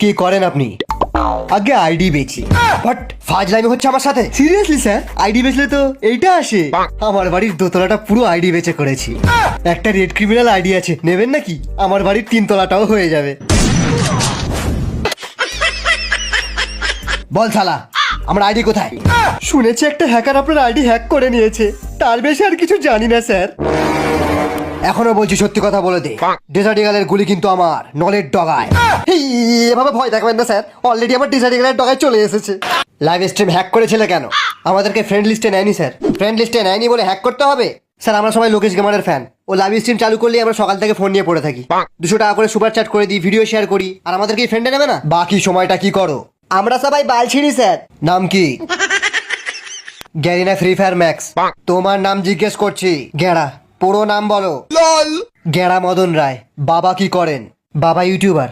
কি করেন আপনি? আগে আইডি বেচি, বাট ফাজলামি হচ্ছে আমার সাথে। সিরিয়াসলি স্যার, আইডি বেচলে তো এইটা আসে। আমার বাড়ির দোতলাটা পুরো আইডি বেচে করেছি। একটা রেড ক্রিমিনাল আইডি আছে, নেবেন নাকি? আমার বাড়ির 3 তলাটাও হয়ে যাবে। বল শালা, আমার আইডি কোথায়? শুনেছি একটা হ্যাকার আপনার আইডি হ্যাক করে নিয়েছে, তার বেশি আর কিছু জানি না স্যার। এখনো বলছি, সত্যি কথা বলে দে। ডেজার্ট ইগলের গুলি কিন্তু আমার নলের ডগায়। এভাবে ভয় দেখাবেন না স্যার, অলরেডি আমার ডেজার্ট ইগলের ডগায় চলে এসেছে। লাইভ স্ট্রিম হ্যাক করেছিলে কেন? আমাদেরকে ফ্রেন্ড লিস্টে নেয়নি স্যার। ফ্রেন্ড লিস্টে নেয়নি বলে হ্যাক করতে হবে? স্যার আমরা সবাই লোকেশ গেমারের ফ্যান। ও লাইভ স্ট্রিম চালু করলেই আমরা সকাল থেকে ফোন নিয়ে পড়ে থাকি। 200 টাকা করে সুপার চ্যাট করে দিই, ভিডিও শেয়ার করি, আর আমাদেরকে ফ্রেন্ডে নেবে না? বাকি সময়টা কি করো? আমরা সবাই বাল ছিঁড়ি স্যার। নাম কি? Garena free fire max. তোমার নাম জিজ্ঞেস করছি। গেঁড়া, পুরো নাম বলো। গেঁড়া মদন রায়। বাবা কি করেন? বাবা ইউটিউবার।